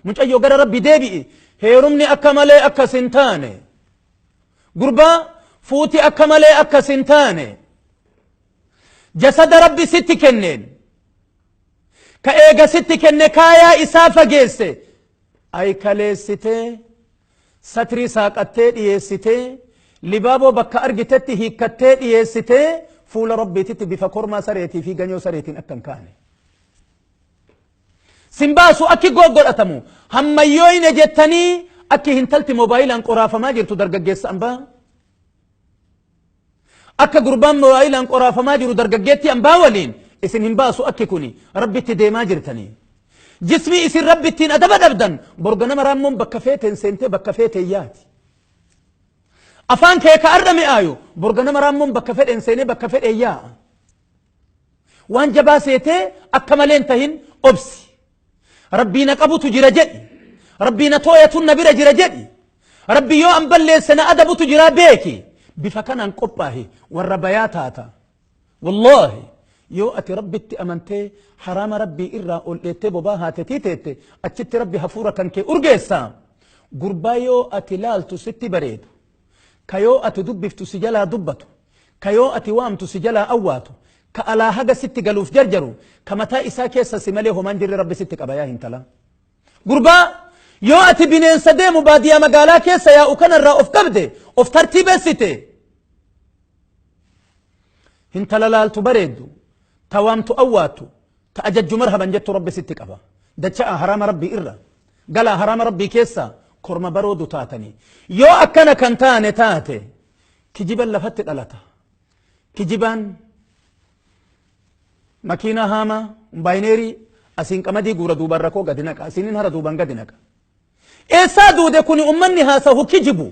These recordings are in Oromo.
mucayyoo gara rabbi deebi'i heerumni akka malee akka sintaane gurbaa fuuti akka malee akka sintaane jasada rabbi sitti kenneen ka eega sitti kenne kaayaa isaa fageesse ay kaleessitee satrii saaqattee dhiyeessitee libaaboo bakka argitetti hiikkattee dhiyeessitee fuula rabbiititti bifa kormaa sareetii fi ganyoo sareetiin akkan kaane simbaasu akki goggodhatamu hammayyooyne jettanii akki hintalti moobaayilaan qoraafamaa jirtu dargaggeessa ambaa akka gurbaan moobaayilaan qoraafamaa jiru dargaggeetti ambaa waliin isin hin baasu akki kuni rabbitti deemaa jirtanii jismi isin rabbittiin adaba dhabdan borganama raammoon bakka feeteen seentee bakka feeteen yaati afaan kee ka arra mi'aayu borganama raammoon bakka fedheen seenee bakka fedheen yaa'a waan jabaa seetee akka maleen tahin obsi rabbiina qabutu jira jedhi rabbiina tooyatun na bira jira jedhi rabbi yoo an balleesse na adabutu jira beeki bifa kanaan qophaahi warra bayaa taata wallahi yoo ati rabbitti amantee haraama rabbii irraa ol dheettee bobaa haatetii teette achitti rabbi hafuura kan kee urgeessa gurbaa yoo ati laaltu sitti bareedu ka yoo ati dubbiftu si jalaa dubbatu ka yoo ati waamtu si jalaa awwaatu ka alaa haga sitti galuuf jarjaru ka mataa isaa keessa si malee homaan jirre rabbi sitti qabayaa hintala gurbaa yoo ati bineensa deemu baadiyaa magaalaa keessa yaa'u kanarraa of qabde of tartiibessite hintala laaltu bareeddu tawaamtu awwaatu ta ajajju marhaban jettu rabbi sitti qaba dacha'a harama rabbii irra galaa harama rabbii keessa korma baroodu taatanii yoo akkana kan taane taate kijiban lafatti dhalata kijibaan makiina haama baayineerii asiin qamadii guura duuban rakoo gadi naqa asiinin hara duuban gadi naqa eessaa duude kuni ummanni haasahu kijibu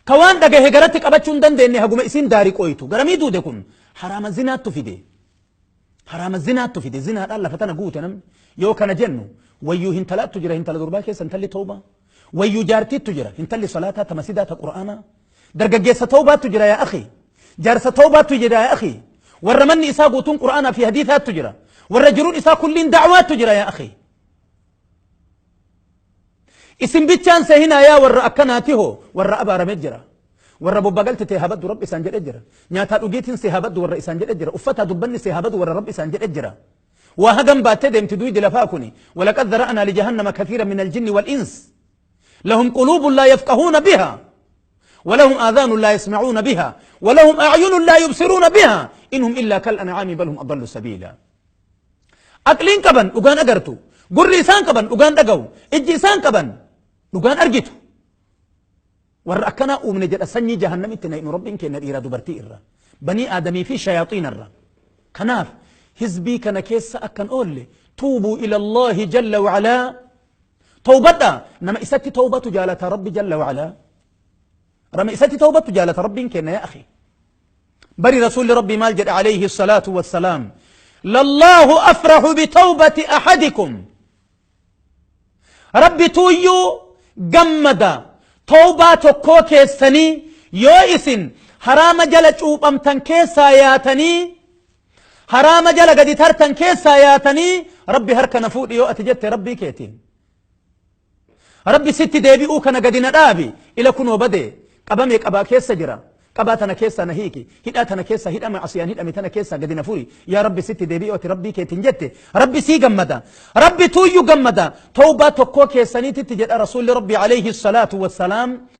ka waan dhagahe garatti qabachuu hin dandeenye haguma isiin daarii qoytu garamii duude kun haraama zinaattu fide haraama zinaattu fide zinaadhaan lafa tana guute namni yoo kana jennu wayyuu hintalaattu jira hintala durbaa keessa hintalli tawbaa wayyuu jaartiittu jira hintalli salaataa ta masidaa ta qur'aanaa dargaggeessa tawbaattu jira yaa akhi jaarsa tawbaattu jira yaa akhi warra manni isaa guutuun qur'aanaa fi hadiithaattu jira warra jiruun isaa kulliin dacwaattu jira yaa akhi isin bichaan sehinaa yaa warra akkanaati hoo warra abaarame jira warra bobbagalti tee habaddu rabbi isaan jedhe jira nyaataa dhugiitiin see habaddu warra isaan jedhe jira uffataa dubbanni see habaddu warra rabbi isaan jedhe jira waa hagam baattee deemti duydi lafaa kuni walaqad zara'naa lijahannama kathiira min aljinni wal'ins lahum quluubun laa yafqahuuna biha ولهم آذان لا يسمعون بها ولهم أعين لا يبصرون بها إنهم إلا كالأنعام بل هم أضل سبيلا أقلين كبن أغان أغرتو قري سان كبن أغان أغو إجي سان كبن أغان أرجتو ورأكنا أمن جد سني جهنم إتنين ربين كنا إرادو برتي إرى بني آدمي في شياطين الرا كناف حزبي كان كيس أكن أولي توبوا إلى الله جل وعلا توبتا نما إساتي توبة جالة ربي جل وعلا رمي إساتي توبة جالة ربي كنا يا أخي بري رسول ربي مالجد عليه الصلاة والسلام لله أفرح بتوبة أحدكم ربي تويو جمدا توبة كوكي السني يوئسن حرام جل شوب أمتن كيسا ياتني حرام جل قد ترتن كيسا ياتني ربي هرك نفود يو أتجت ربي كيتين ربي ست ديبي أوكنا قد ندابي إلى كنو بدي قبامي قبا كيسا جرا قباتنا كيسا نهيكي هداتنا كيسا هدام عصيان هدام تنا كيسا قد نفوري يا ربي ست ديبي أوتي ربي كيتين جت ربي سي جمدا ربي تويو جمدا توبة كوكي سنيتي تجد رسول ربي عليه الصلاة والسلام